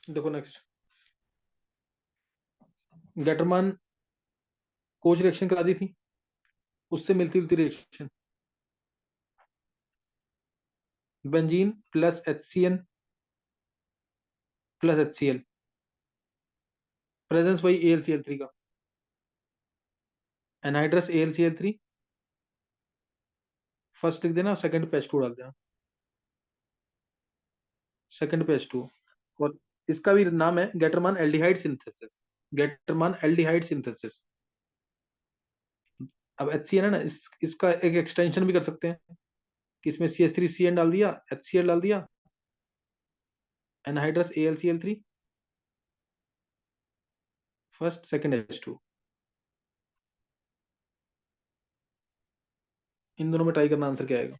देखो next, गेटरमान coach reaction करा दी थी, उससे मिलती जुलती reaction, benzene plus HCN plus HCl, presence वही AlCl3 का, एनहाइड्रस AlCl3, फर्स्ट लिख देना, सेकंड पे H2 डाल देना, सेकंड पे H2। और इसका भी नाम है गेटरमान एल्डिहाइड सिंथेसिस, गेटरमान एल्डिहाइड सिंथेसिस। अब HCN है ना, इसका एक एक्सटेंशन भी कर सकते हैं कि इसमें CH3CN डाल दिया, HCl डाल दिया, anhydrous AlCl3, first second H2। इन दोनों में ट्राई करना, आंसर क्या आएगा।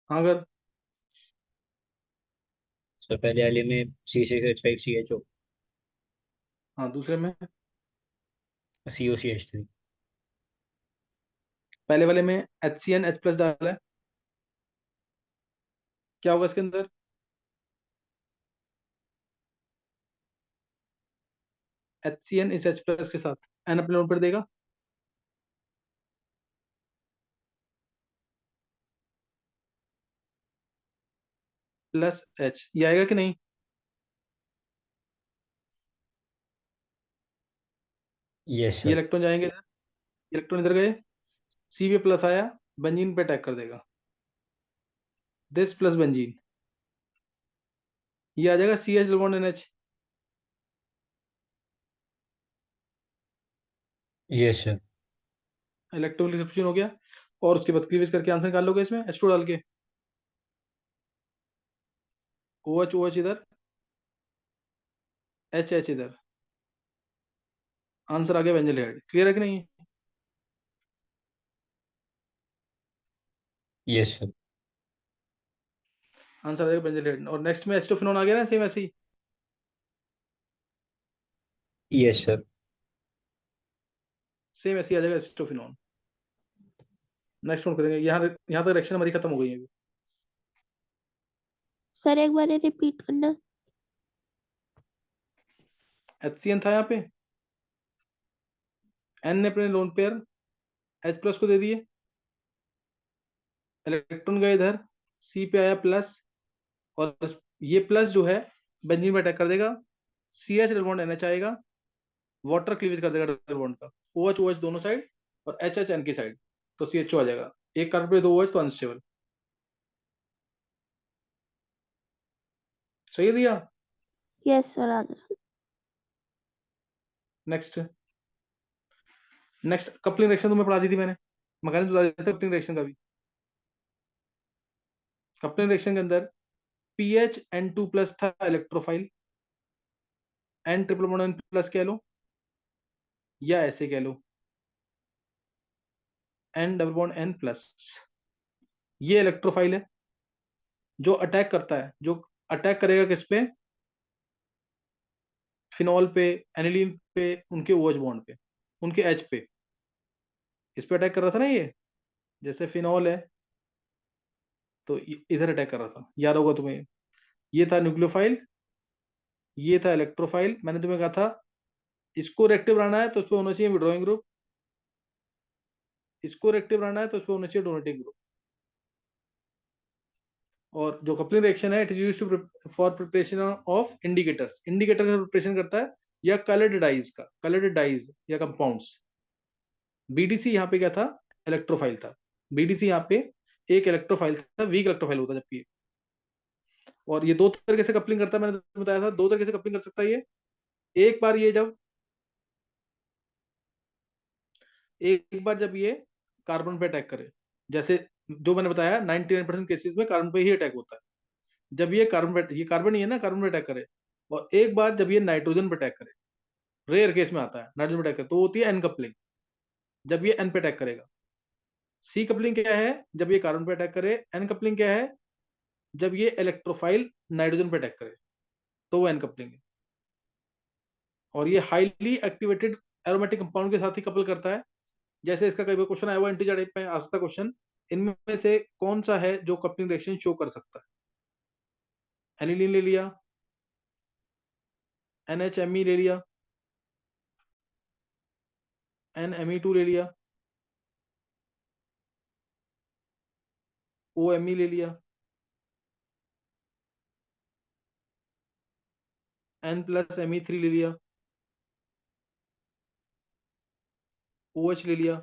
हाँ अगर, सर पहले वाले में C6H5CHO, हाँ दूसरे में, COCH3। पहले वाले में HCN H प्लस डाला है, क्या होगा इसके अंदर, HCN इस H प्लस के साथ N अपने नोट पर देगा, प्लस H, ये आएगा कि नहीं। यस ये सर। इलेक्ट्रॉन जाएंगे इधर, इलेक्ट्रॉन इधर गए, C पे प्लस आया, बेंजीन पे अटैक कर देगा, दिस प्लस बेंजीन, ये आ जाएगा CH double bond NH, yes sir. Electronic substitution हो गया। और उसके बाद क्लीवेज करके आंसर निकाल लोगे इसमें H2 डाल के, OH OH इधर, H H इधर, आंसर आ गया बेंजल हेड। क्लियर है कि नहीं। Yes sir. आंसर आ जाएगा बेंजल हेड। और नेक्स्ट में एस्टोफिनॉन आ गया ना, सेम ऐसे ही, यस सर। सेम ऐसे ही आ जाएगा एस्टोफिनॉन। नेक्स्ट वन करेंगे, यहाँ यहाँ तक रिएक्शन हमारी खत्म हो गई है अभी। सर एक बार रिपीट करना। HCN था यहाँ पे, N ने अपने लोन पेयर H प्लस को दे दिए, इलेक्ट्रॉन गए इधर, C पे आया प्लस, और ये प्लस जो है बेंजीन पे अटैक कर देगा, CH डबल बॉन्ड NH आएगा, वाटर क्लीवेज कर देगा डबल बॉन्ड का, OH OH दोनों साइड और HH N की साइड, तो CHO आ जाएगा। एक कार्बन पे 2 OH तो अनस्टेबल। सही है दिया। Yes sir answer. Next coupling reaction तुम्हें पढ़ा दी थी मैंने, मैकेनिज्म बता दिया था कपलिंग रिएक्शन का भी। कपलिंग रिएक्शन के अंदर पीएच N2 प्लस था electrophile, N triple bond N plus कह लो या ऐसे कह लो N double bond N plus. ये इलेक्ट्रोफाइल है जो अटैक करता है, जो अटैक करेगा किस पे, फिनॉल पे, एनिलीन पे, उनके OH बॉन्ड पे, उनके H पे, इस पे अटैक कर रहा था ना ये। जैसे फिनॉल है तो इधर अटैक कर रहा था, याद होगा तुम्हें। ये था न्यूक्लियोफाइल, ये था इलेक्ट्रोफाइल। मैंने तुम्हें कहा था इसको रिएक्टिव बनाना है तो उस पर होना चाहिए विड्रॉइंग ग्रुप, इसको रिएक्टिव बनाना है तो उस पर होना चाहिए डोनेटिंग ग्रुप। और जो कपलिंग रिएक्शन है, it is used to for preparation of indicators, indicator का प्रिपरेशन करता है, या कलर्ड डाइज का, कलर्ड डाइज या कंपाउंड्स। बीडीसी यहाँ पे क्या था, इलेक्ट्रोफाइल था। बीडीसी यहाँ पे एक इलेक्ट्रोफाइल था, वीक इलेक्ट्रोफाइल होता है जबकि। और ये दो तरीके से कपलिंग करता है, मैंने तो बताया था दो तरीके से कपलिंग कर सकता है ये। एक बार ये जब एक बार जब ये कार्बन पे अटैक करे, जैसे जो मैंने बताया 99% केसेस में कार्बन पे ही अटैक होता है। जब ये कार्बन पे, ये कार्बन ही है ना, कार्बन पे अटैक करे। और एक बार जब ये नाइट्रोजन पे अटैक करे, रेयर केस में आता है नाइट्रोजन पे अटैक करे, तो होती है एन कपलिंग, जब ये एन पे अटैक करेगा। सी कपलिंग क्या है, जब ये कार्बन पे अटैक करे। एन कपलिंग क्या है, जब ये इलेक्ट्रोफाइल नाइट्रोजन पे अटैक करे, तो वो एन कपलिंग है। और ये हाईली एक्टिवेटेड एरोमेटिक कंपाउंड के साथ ही कपल करता है। जैसे इसका कई बार क्वेश्चन आया हुआ इंटीजर टाइप में आ सकता क्वेश्चन, इनमें से कौन सा है जो कपलिंग रिएक्शन शो कर सकता है। एनिलीन ले लिया, NHMe ले लिया, NMe2 ले लिया, OMe ले लिया, N प्लस Me3 ले लिया, OH ले लिया,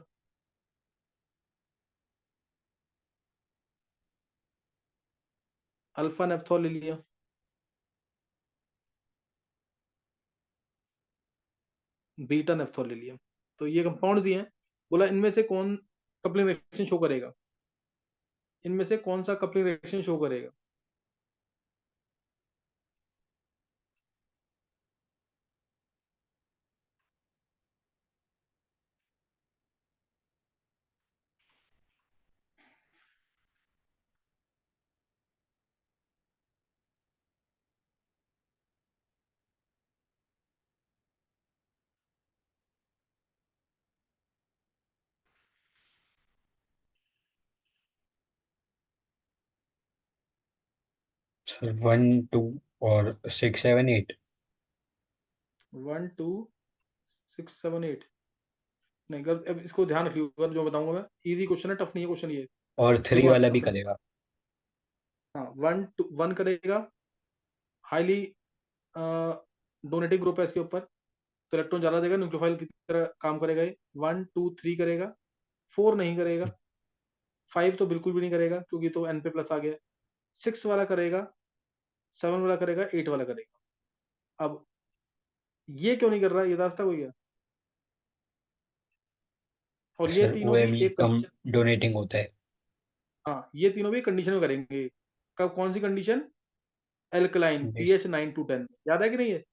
अल्फा नेफ्थॉल ले लिया, बीटा नेफ्थॉल ले लिया। तो ये कंपाउंड्स ही हैं। बोला इनमें से कौन कपलिंग रिएक्शन शो करेगा, इनमें से कौन सा कपलिंग रिएक्शन शो करेगा। सर 1 2 और 6 7 8। 1 2 6 7 8 नहीं कर, अब इसको ध्यान रखिएगा जो बताऊंगा मैं, इजी क्वेश्चन है, टफ नहीं है क्वेश्चन ये। और 3 देखो वाला भी आंसर, करेगा। हाँ 1 करेगा, हाईली डोनेटिंग ग्रुप है इसके ऊपर, तो इलेक्ट्रॉन ज्यादा देगा, न्यूक्लियोफाइल की तरह काम करेगा ये। 1 2 3 करेगा, 4 नहीं करेगा, 5 तो बिल्कुल भी नहीं करेगा क्योंकि तो एन पे प्लस आ गया। 6 वाला करेगा, 7 वाला करेगा, 8 वाला करेगा। अब ये क्यों नहीं कर रहा है, ये रास्ता कोई है। और ये सर तीनों भी OMe एक कम कंडीशन, डोनेटिंग होता है। हाँ ये तीनों भी कंडीशन में करेंगे। कब, कौन सी condition, alkaline yes. pH 9 to 10, याद है कि नहीं है।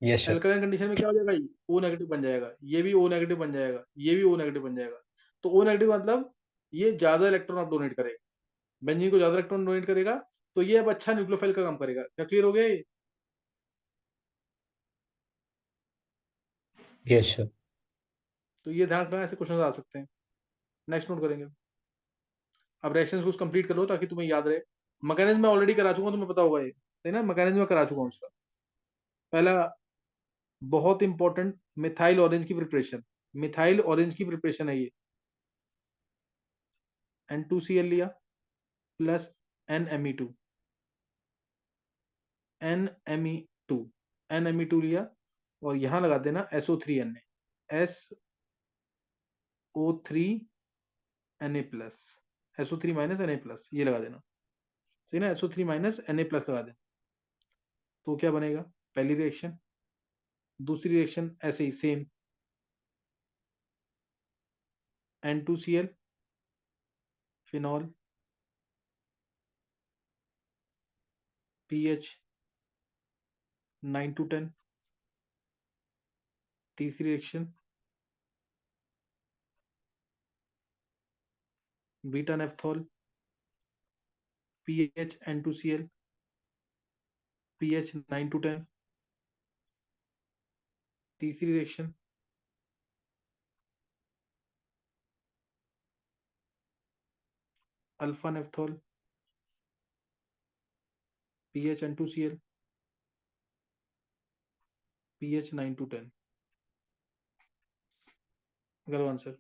Yes sir. एल्कलाइन कंडीशन में क्या हो जाएगा, ये O नेगेटिव बन जाएगा, ये भी O नेगेटिव बन जाएगा, ये भी O नेगेटिव बन जाएगा। तो O नेगेटिव मतलब ये ज्यादा इलेक्ट्रॉन आप डोनेट करेगा, बेंजीन को ज्यादा इलेक्ट्रॉन डोनेट करेगा, तो ये अब अच्छा न्यूक्लियोफाइल का काम करेगा। क्या क्लियर हो गया ये। Yes sir. तो ये ध्यान रखना, ऐसे क्वेश्चन आ सकते हैं। नेक्स्ट नोट करेंगे। अब रिएक्शंस को कंप्लीट कर लो ताकि तुम्हें याद रहे। मैकेनिज्म मैं ऑलरेडी करा चुका हूं, तुम्हें पता होगा ये, सही ना। मैकेनिज्म में करा चुका हूं उसका। पहला बहुत इंपॉर्टेंट, मिथाइल ऑरेंज की प्रिपरेशन, मिथाइल ऑरेंज की प्रिपरेशन है ये। N2Cl लिया प्लस NMe2, NMe2, NMe2 लिया और यहाँ लगा देना SO3Na, SO3Na+, SO3 Na+, ये लगा देना, सही ना, SO3 Na+ लगा देना। तो क्या बनेगा, पहली रिएक्शन, दूसरी रिएक्शन ऐसे ही same, N2Cl, phenol, pH 9 to 10, तीसरी reaction beta naphthol, pH N2Cl, pH 9 to 10, तीसरी reaction alpha naphthol, pH N2Cl, pH 9 to 10। करो आंसर।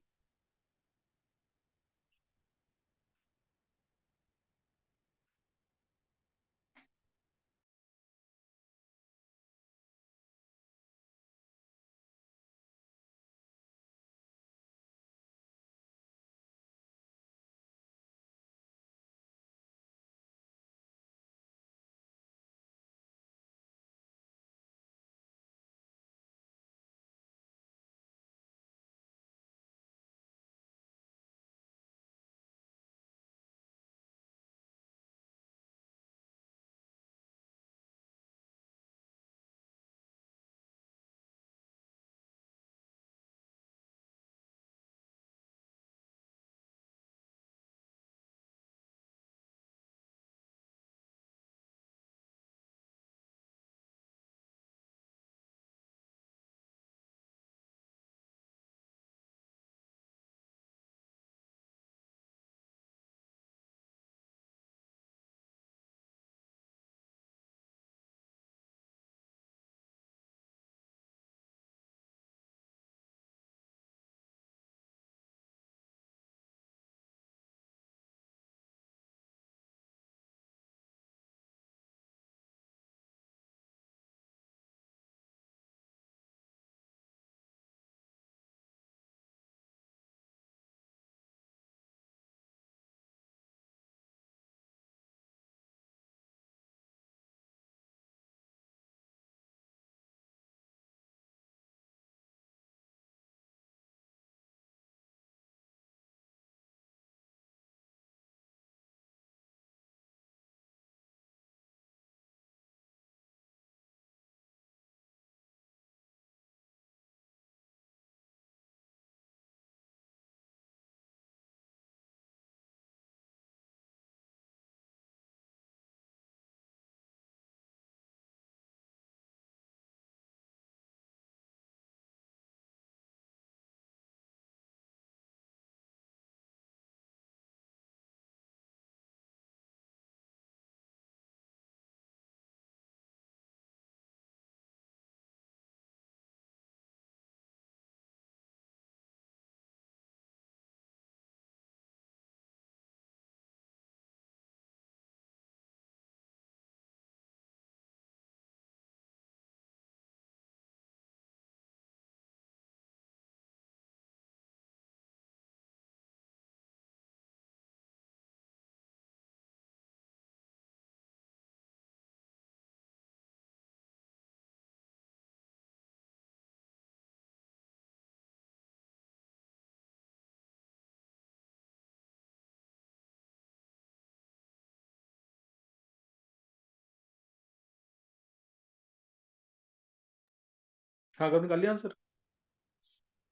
हाँ, कब निकाल लिया आंसर?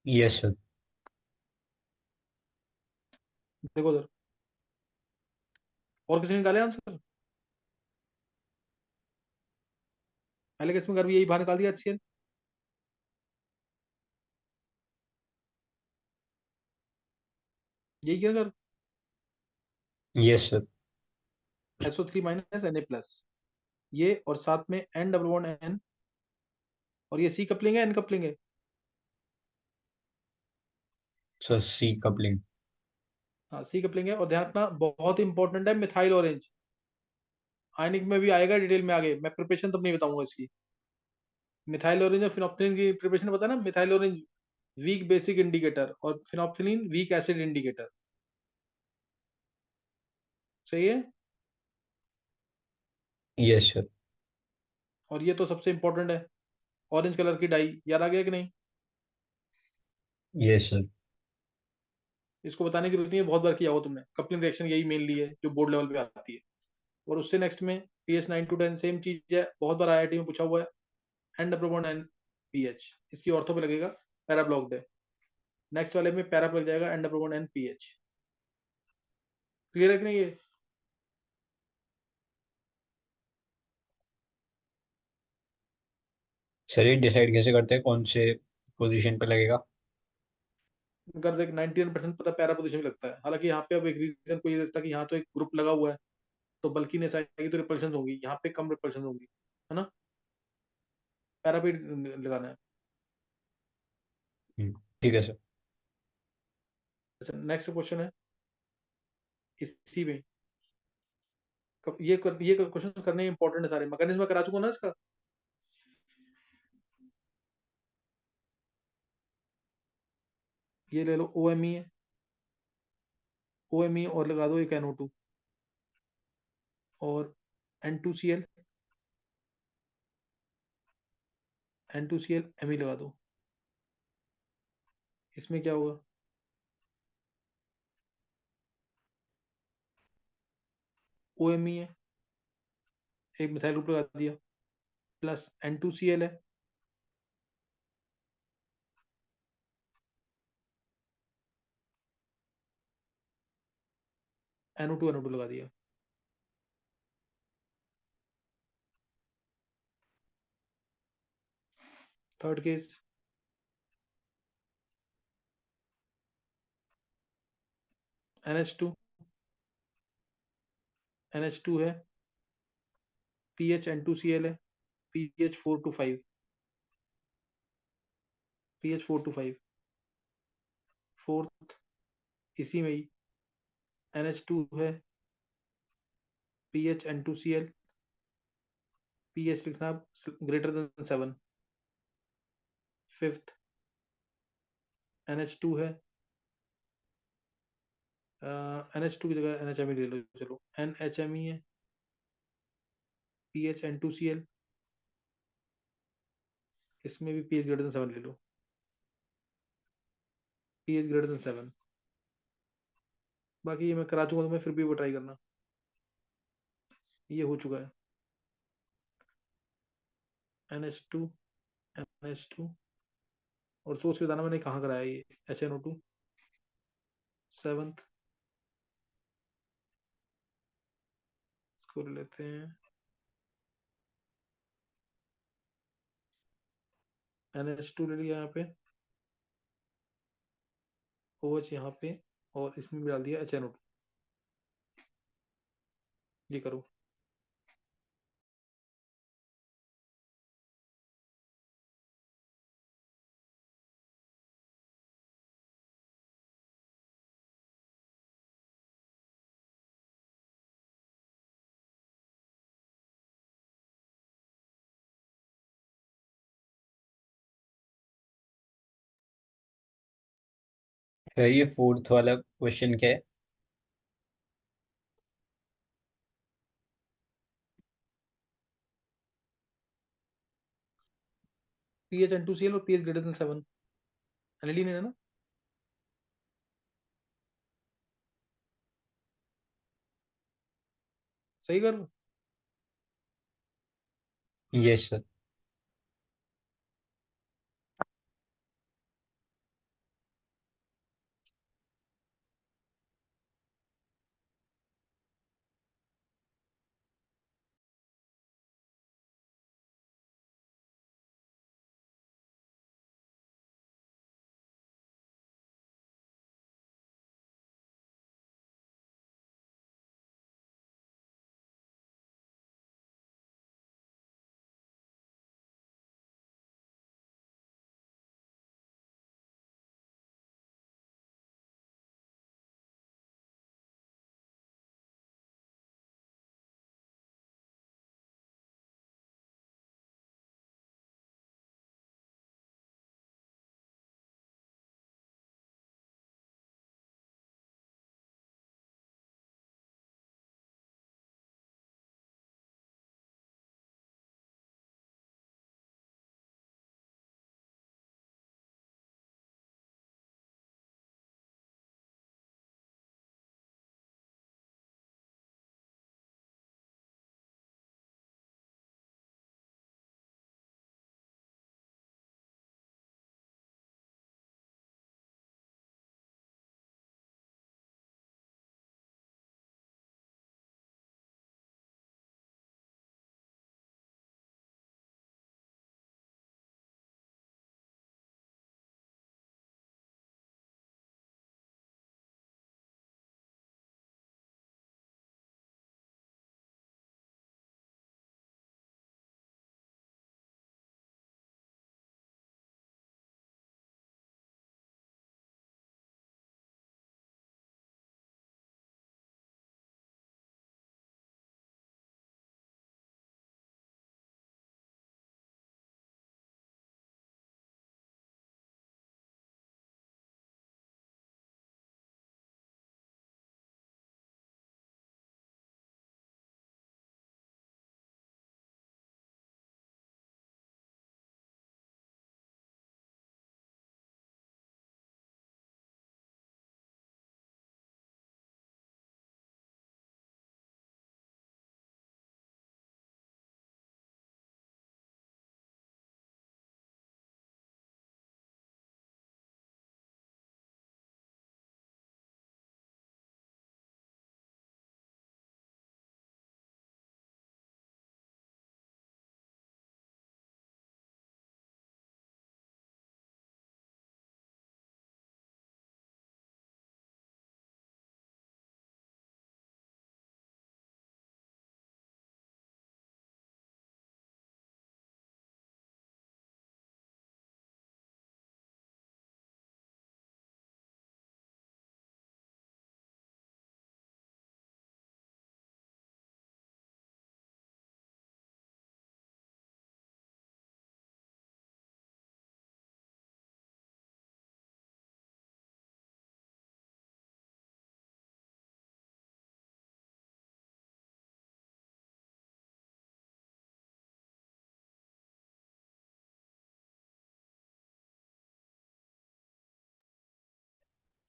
Yes sir. देखो उधर, और किसी ने निकाले आंसर? पहले केस में कर भी यही बाहर निकाल दिया HCl, यही किया sir, yes sir. SO3 Na+, ये और साथ में N डबल बॉन्ड N, और ये C कपलिंग है, N कपलिंग है। सर सी कपलिंग। हाँ, C कपलिंग है, और ध्यान रखना बहुत इंपॉर्टेंट है, मिथाइल ऑरेंज। आयनिक में भी आएगा डिटेल में आगे, मैं प्रिपरेशन तब नहीं बताऊंगा इसकी। मिथाइल ऑरेंज और फिनोप्थलीन की प्रिपरेशन पता है ना, methyl orange weak basic indicator और फिनोप्थलीन वीक एसिड इंडिकेटर। सही है। Yes sir. और ये तो सबसे इंपॉर्टेंट है, ऑरेंज कलर की डाई, याद आ गया कि नहीं? Yes sir. इसको बताने की जरूरत नहीं है, बहुत बार किया हो तुमने। कपलिंग रिएक्शन यही मेनली है जो बोर्ड लेवल पे आती है। और उससे नेक्स्ट में pH 9 to 10 सेम चीज है, बहुत बार आईआईटी में पूछा हुआ है। एंड प्रोबोन एन पीएच, इसकी ऑर्थो पे लगेगा, पैरा ब्लॉक दे। नेक्स्ट वाले में पैरा पे लग जाएगा एंड प्रोबोन एन पीएच। क्लियर है कि नहीं ये? सर ये डिसाइड कैसे करते हैं कौन से पोजीशन पे लगेगा? कर देख 99% पता पैरा पोजिशन में लगता है। हालांकि यहाँ पे अब एक रीजन कोई रहता है कि यहाँ तो एक ग्रुप लगा हुआ है, तो बल्कि आएगी तो रिपल्शन होगी, यहाँ पे कम रिपल्शन होगी, है ना? पैरा पे लगाना है। ठीक है सर। अच्छा, नेक्स्ट क्वेश्चन है इसी में। ये क्वेश्चन करने इंपॉर्टेंट है सारे। मैकेनिज्म करा चुका ना इसका। ये ले लो, ओ एम ई है, ओ एम ई और लगा दो एक NO2 और N2Cl, N2Cl Mi लगा दो। इसमें क्या होगा? ओ एम ई है, एक मिसाइल ग्रुप लगा दिया, प्लस N2Cl है, NO2 लगा दिया। थर्ड केस, NH2 है, pH N2Cl है, pH 4 to 5, pH 4 to 5। Fourth, इसी में ही NH2 है, pH N2Cl, pH लिखना greater than 7। फिफ्थ, NH2 है, NH2 की जगह NHMe ले लो, चलो NHMe है, pH N2Cl, इसमें भी pH greater than 7 ले लो, pH greater than 7। बाकी ये मैं करा चुका हूं, तो मैं फिर भी वो ट्राई करना। ये हो चुका है, NH2, NH2। और सोच के बताना मैंने कहाँ कराया ये HNO2। सेवंथ, इसको ले लेते हैं, NH2 ले लिया यहाँ पे, OH यहाँ पे, और इसमें भी डाल दिया HNO2। ये करो। सर ये फोर्थ वाला क्वेश्चन क्या है? pH N2Cl और pH greater than 7, एनिलीन है ना? सही करो। Yes sir.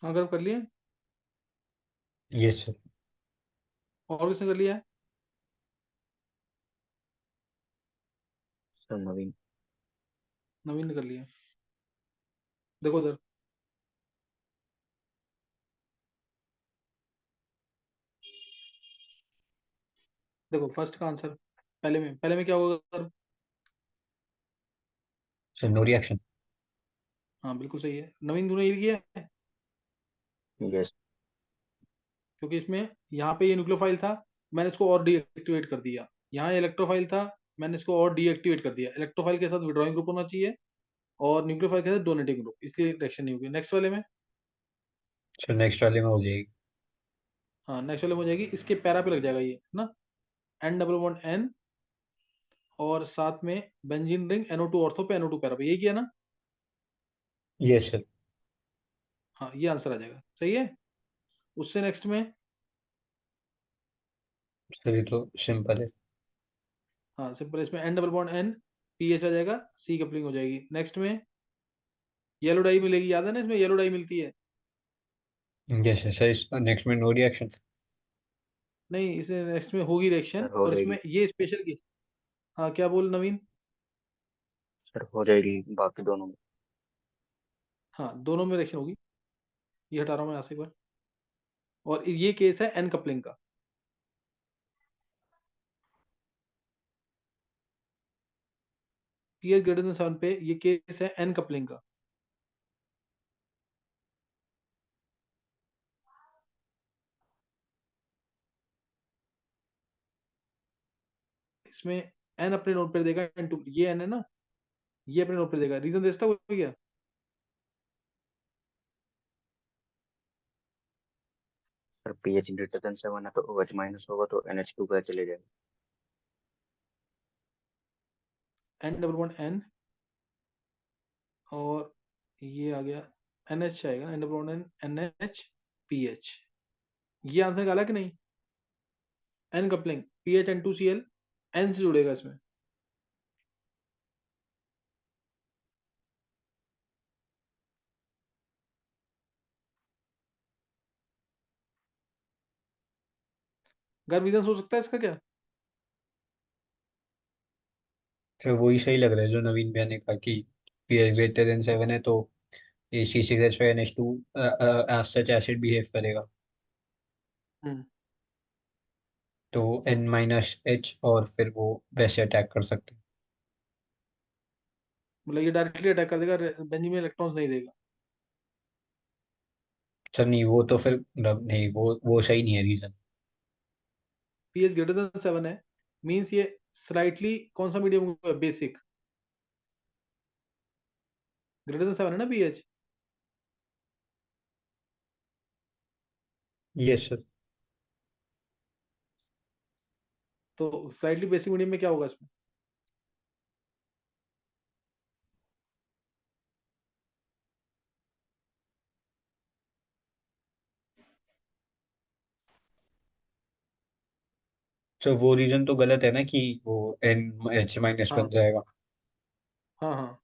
अगर कर लिए, यस सर। और किसने कर लिया है? सर नवीन। नवीन ने कर लिया। देखो सर, देखो फर्स्ट का आंसर पहले में क्या होगा सर? Sir no reaction. हाँ बिल्कुल सही है, नवीन तूने ये किया है। यस। क्योंकि इसमें यहाँ पे ये न्यूक्लियोफाइल था, मैंने इसको और डीएक्टिवेट कर दिया। यहाँ इलेक्ट्रोफाइल था, मैंने इसको और डीएक्टिवेट कर दिया। इलेक्ट्रोफाइल के साथ विड्रॉइंग ग्रुप होना चाहिए और न्यूक्लियोफाइल के साथ डोनेटिंग ग्रुप, इसलिए रिएक्शन नहीं होगी। नेक्स्ट वाले में, सर नेक्स्ट वाले में हो जाएगी। हाँ नेक्स्ट वाले में हो जाएगी, इसके पैरा पे लग जाएगा ये, है ना? एन डबल बॉन्ड एन, और साथ में बेंजीन रिंग NO2 ऑर्थो पे NO2 पैरा पे, यही किया ना? Yes sir. हाँ ये आंसर आ जाएगा, सही है। उससे नेक्स्ट में, सर ये तो सिंपल है। हाँ सिंपल, इसमें N double bond N, pH आ जाएगा, सी कपलिंग हो जाएगी। नेक्स्ट में येलो डाई मिलेगी, याद है ना, इसमें येलो डाई मिलती है। Yes sir. सर इस नेक्स्ट में नो रिएक्शन। नहीं, इसे नेक्स्ट में होगी रिएक्शन, सर हो और जाएगी। इसमें ये स्पेशल की। हाँ क्या बोल नवीन? सर हो जाएगी बाकी दोनों में। हाँ दोनों में रिएक्शन होगी, ये हटा रहा हूँ मैं यहाँ से एक बार। और ये केस है एन कपलिंग का। पीएच ग्रेटर देन 7 पे ये केस है एन कपलिंग का। इसमें एन अपने नोट पर देगा, N2, ये एन है ना, ये अपने नोट पर देगा। रीजन देता वो क्या? सर पीएच ग्रेटर देन 7 है तो OH माइनस होगा तो NH2 का चले जाएगा। एन डबल बॉन्ड एन, और ये आ गया NH आएगा, N double bond N NH PH. ये आंसर निकाला कि नहीं? N coupling, pH N2Cl, N से जुड़ेगा इसमें। गर्भ रीजन हो सकता है इसका क्या? सर वही सही लग रहा है जो नवीन भैया ने कहा कि पीएच ग्रेटर देन 7 है तो ये C6H5NH2 as such acid behave करेगा, हम्म, तो N-H और फिर वो वैसे अटैक कर सकते हैं। मतलब ये डायरेक्टली अटैक कर देगा, बेंजीन में इलेक्ट्रॉन्स नहीं देगा। सर नहीं वो तो फिर मतलब नहीं वो सही नहीं है रीजन। पीएच ग्रेटर देन 7 है, मींस ये स्लाइटली कौन सा मीडियम, बेसिक। ग्रेटर देन 7 है ना पीएच, यस सर। तो स्लाइटली बेसिक मीडियम में क्या होगा इसमें? सर वो रीजन तो गलत है ना कि वो NH- बन हाँ जाएगा। हाँ हाँ,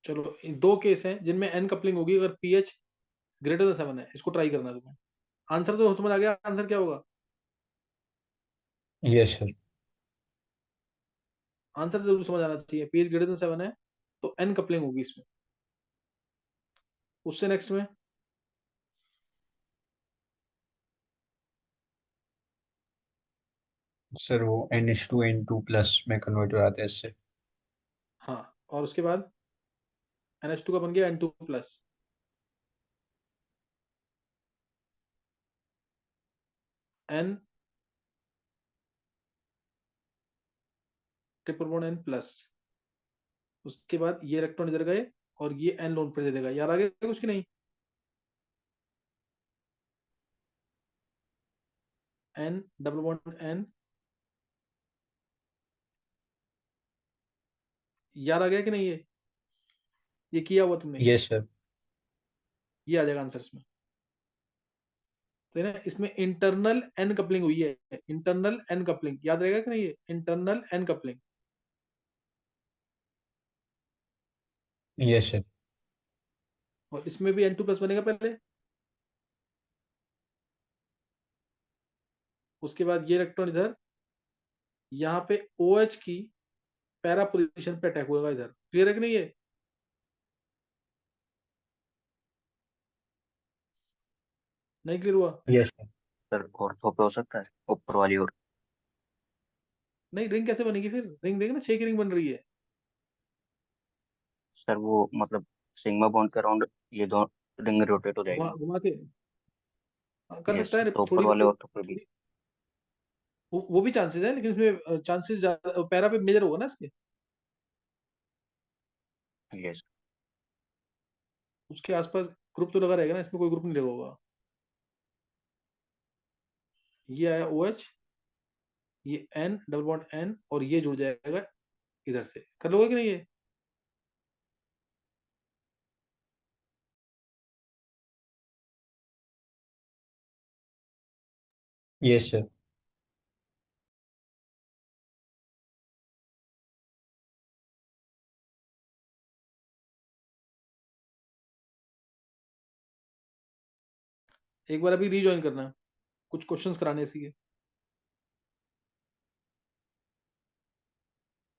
चलो दो केस हैं जिनमें एन कपलिंग होगी अगर पीएच ग्रेटर देन 7 है, इसको ट्राई करना है तुम्हें। आंसर तो तुम्हें आ गया, आंसर क्या होगा? Yes sir. आंसर जरूर समझ आना चाहिए, पीएच ग्रेटर देन 7 है तो एन कपलिंग होगी इसमें। उससे नेक्स्ट में, सर वो NH2N2+ में कन्वर्ट हो जाते हैं इससे। हाँ, और उसके बाद NH2 का बन गया N2+, N triple bond N+, उसके बाद ये इलेक्ट्रॉन इधर गए और ये एन लोन पर दे देगा। याद आ गया कुछ कि नहीं? एन डबल बॉन्ड एन, याद आ गया कि नहीं? ये किया हुआ तुमने, यस सर। ये आ जाएगा आंसर इसमें। तो ना इसमें इंटरनल एन कपलिंग हुई है, इंटरनल एन कपलिंग, याद रहेगा कि नहीं, ये internal N coupling. Yes sir. और इसमें भी N2+ बनेगा पहले, उसके बाद ये इलेक्ट्रॉन इधर, यहाँ पे OH की पैरा पोजीशन पे अटैक होगा इधर। क्लियर है कि नहीं ये? नहीं क्लियर हुआ? Yes sir. सर ऑर्थो पे हो सकता है, ऊपर वाली ओर। नहीं, रिंग कैसे बनेगी फिर? रिंग देखे ना, 6 की रिंग बन रही है। सर वो मतलब सिग्मा बॉन्ड के अराउंड ये दो रिंग रोटेट हो घुमा जाएगी। घुमा के, हाँ, कर यस, सकता है तो ऊपर थोड़ी वाले ऑर्थो पे भी। थोड़ी, वो भी चांसेस है, लेकिन इसमें चांसेस ज्यादा पैरा पे मेजर होगा ना इसके। यस। उसके आसपास ग्रुप तो लगा रहेगा ना, इसमें कोई ग्रुप नहीं लगा होगा। ये आया OH, ये N डबल बॉन्ड N, और ये जुड़ जाएगा इधर से। कर लोगे कि नहीं ये? Yes sir. एक बार अभी रीजॉइन करना, कुछ क्वेश्चंस कराने सीखे।